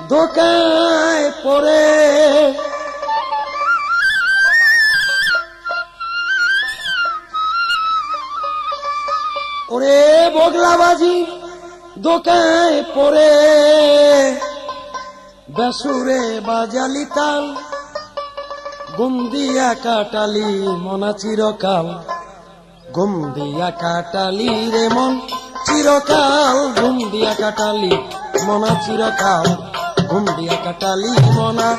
ধোকায় পড়ে ওরে বগলাবাজি ধোকায় পড়ে বেসুরে বাজালি তাল ঘুম দিয়া কাটালি মনা চিরকাল ঘুম দিয়া কাটালি রে মন চিরকাল ঘুম দিয়া কাটালি মনা চিরকাল ঘুম দিয়া কাটালি মনা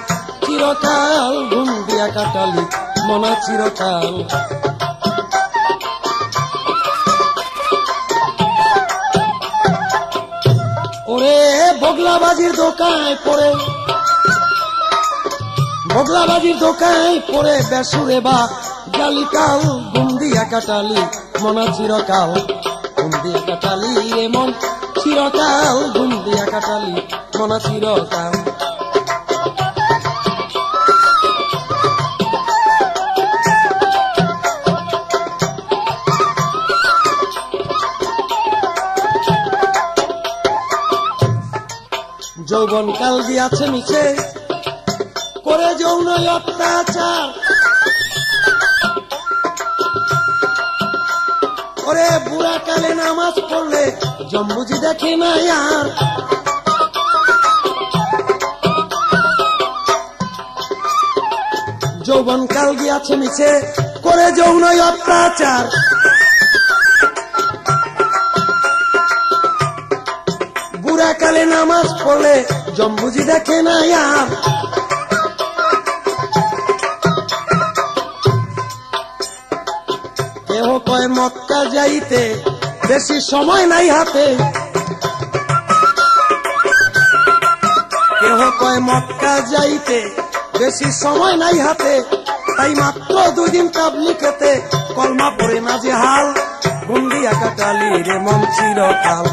চিরকাল ঘুম দিয়া কাটালি মনা চিরকাল ওরে বগলাবাজির দোকায় পড়ে বগলাবাজির দোকায় পড়ে বেসুরে বা জালিকাল ঘুম দিয়া কাটালি মনা চিরকাল ঘুম দিয়া কাটালি রে মন চিরকাল ঘুম দিয়া কাটালি মনা চিরকাল যৌবন কাল দিয়াছে মিছে করে যৌন অত্যাচার ওরে বুড়া কালে নামাজ পড়লে জম্বুজি দেখে না আর যৌবন কাল দিয়াছে মিছে করে যৌন অত্যাচার বুড়া কালে নামাজ পড়লে জম্বুজি দেখে না আর কেহ কয় মক্কা যাইতে বেশি সময় নাই হাতে কেহ কয় মক্কা যাইতে বেশি সময় নাই হাতে তাই মাত্র 2 দিন তাবলীগেতে কলমা পড়ে না যে হাল ঘুম দিয়া কাটালি রে মন চিরকাল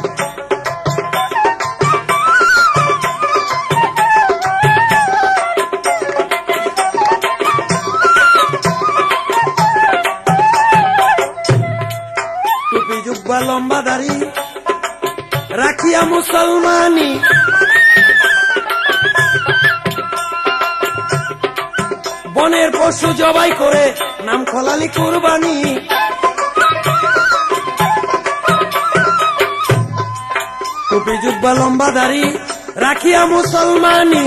টুপি জুব্বা লম্বা দাড়ি রাখিয়া মুসলমানি বনের পশু জবাই করে নাম খলালি কুরবানি টুপি জুব্বা লম্বা দাড়ি রাখিয়া মুসলমানি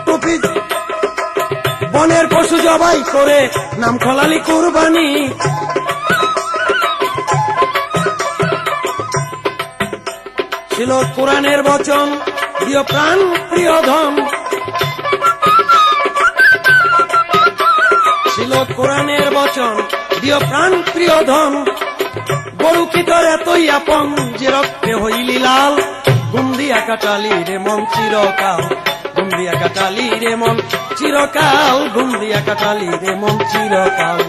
টুপি বনের পশু জবাই করে নাম খলালি কুরবানি ছিল কোরআনের বচন প্রিয় প্রাণ প্রিয় ধন ছিল কোরআনের বচন প্রিয় প্রাণ প্রিয় ধন গরু কি তোর এতই আপন যে রক্তে হইলি লাল ঘুম দিয়া কাটালি রে মন চিরকাল ঘুম দিয়া কাটালি রে মন চিরকাল ঘুম দিয়া কাটালি রে মন চিরকাল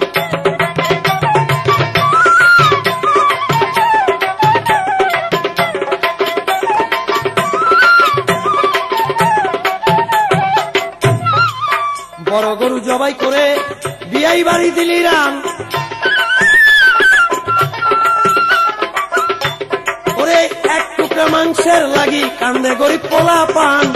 বড় গরু জবাই করে বিয়াই বাড়ি দিলি রাম ওরে এক টুকরা মাংসের লাগি কান্দে গরিব পোলা পান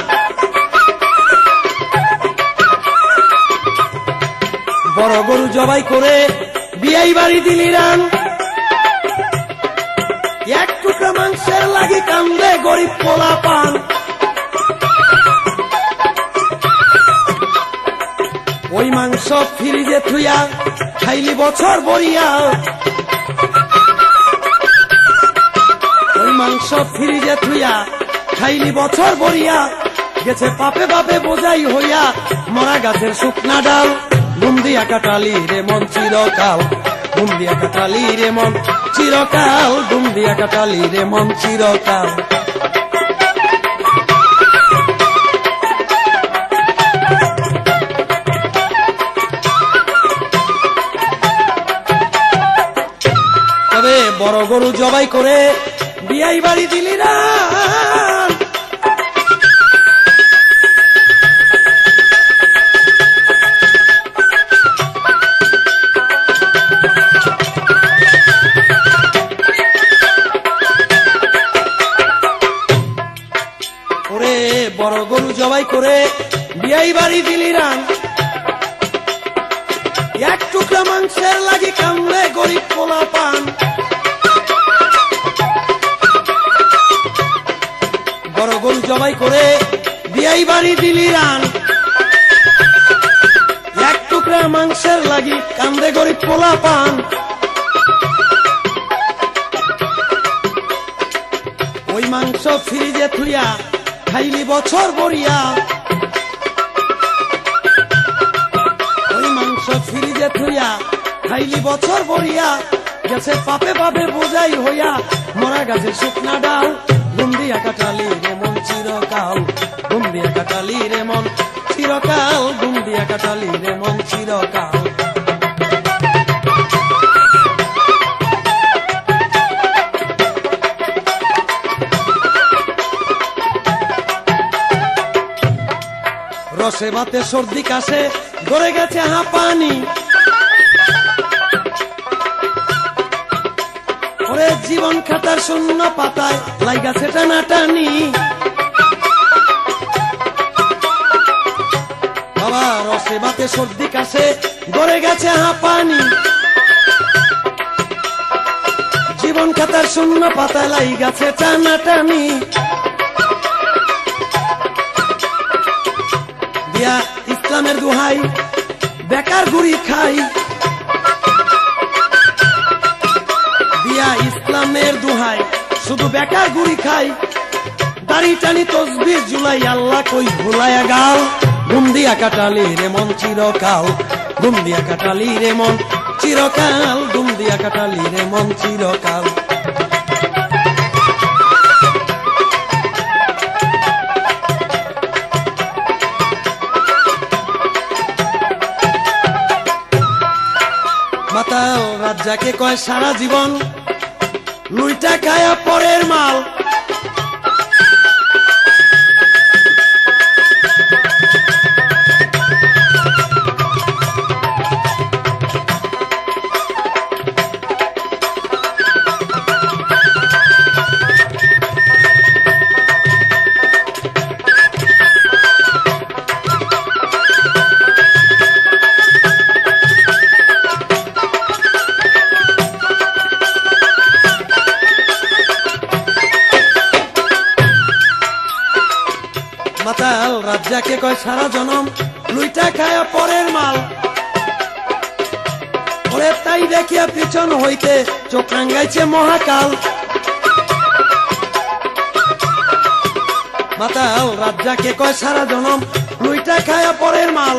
বড় গরু জবাই করে বিয়াই বাড়ি দিলি রাম এক টুকরা মাংসের লাগি কান্দে গরিব পোলা পান ওই মাংস ফ্রিজে থুইয়া খাইলি বছর বরিয়া ওই মাংস ফ্রিজে থুইয়া খাইলি বছর বরিয়া গেছে পাপে পাপে বোঝাই হইয়া মরা গাছের শুকনা ডাল ঘুম দিয়া কাটালি রে মন চিরকাল ঘুম দিয়া কাটালি রে মন চিরকাল ঘুম দিয়া কাটালি রে মন চিরকাল বড় গরু জবাই করে বিয়াই বাড়ি দিলি না বড় গরু জবাই করে বিয়াই বাড়ি দিলি রান, এক টুকরা মাংসের লাগি কামড়ে গরিব পোলা পান। বড় গরু জবাই করে বিয়াই বাড়ি দিলি রান, এক টুকরা মাংসের লাগি কামড়ে গরিব পোলা পান। ওই মাংস ফ্রিজে থুইয়া খাইলি বছর বরিয়া, ওই মাংস ফ্রিজে থুইয়া খাইলি বছর বরিয়া, গেছে পাপে পাপে বোঝাই হইয়া মরা গাছে শুকনা ডাল। ঘুম দিয়া কাটালি রে মন চিরকাল, ঘুম দিয়া কাটালি রে মন চিরকাল, ঘুম দিয়া কাটালি রে মন চিরকাল। রসে ভাতে সর্দি কাশে গড়ে গেছে হাঁপানি, ওরে জীবন খাতার শূন্য পাতায় লাইগাছে টানাটানি। বাবা রসে ভাতে সর্দি কাশে গড়ে গেছে হাঁপানি, জীবন খাতার শূন্য পাতায় লাইগাছে টানাটানি। দিয়া ইসলামের দোহাই বেকার গুড়ি খাই, দিয়া ইসলামের দোহাই শুধু বেকার গুড়ি খাই, দাড়ি টানি তসবিহ জুলাই আল্লাহ কই ভুলাইয়া গাল। ঘুম দিয়া কাটালি রে মন চিরকাল, ঘুম দিয়া কাটালি রে মন চিরকাল, ঘুম দিয়া কাটালি রে মন চিরকাল। মাতাল রাজ্জাকে কয় সারা জীবন লুইটা খায়া পরের মাল, মাতাল রাজ্জাকে কয় সারা জনম লুইটা খায়া পরের মাল, ওরে তাই দেখিয়া পিছন হইতে চোখ রাঙ্গাইছে মহাকাল। মাতাল রাজ্জাকে কয় সারা জনম লুইটা খায়া পরের মাল,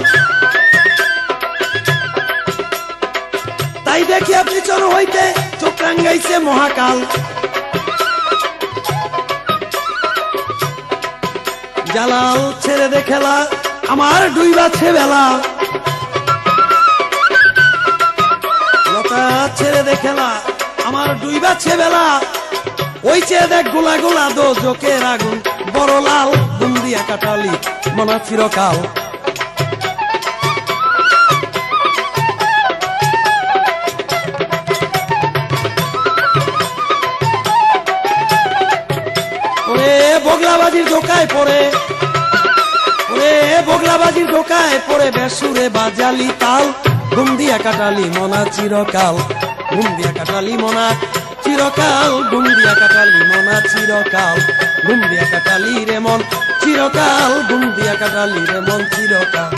তাই দেখিয়া পিছন হইতে চোখ রাঙ্গাইছে মহাকাল। জালাল ছেড়ে দে খেলা আমার ডুইবাছে বেলা, লতা ছেড়ে দে খেলা আমার ডুইবাছে বেলা, ওই চেয়ে দেখ গোলা গোলা দো জোকের আগুন বড় লাল। ঘুম দিয়া কাটালি মনা চিরকাল, ওরে বগলাবাজির ধোকায় পড়ে, ওরে বগলাবাজির ধোকায় পড়ে বেসুরে বাজালি তাল। ঘুম দিয়া কাটালি মনা চিরকাল, ঘুম দিয়া কাটালি মনা চিরকাল, ঘুম দিয়া কাটালি মনা চিরকাল, ঘুম দিয়া কাটালি রে মন চিরকাল, ঘুম দিয়া কাটালি রে মন চিরকাল।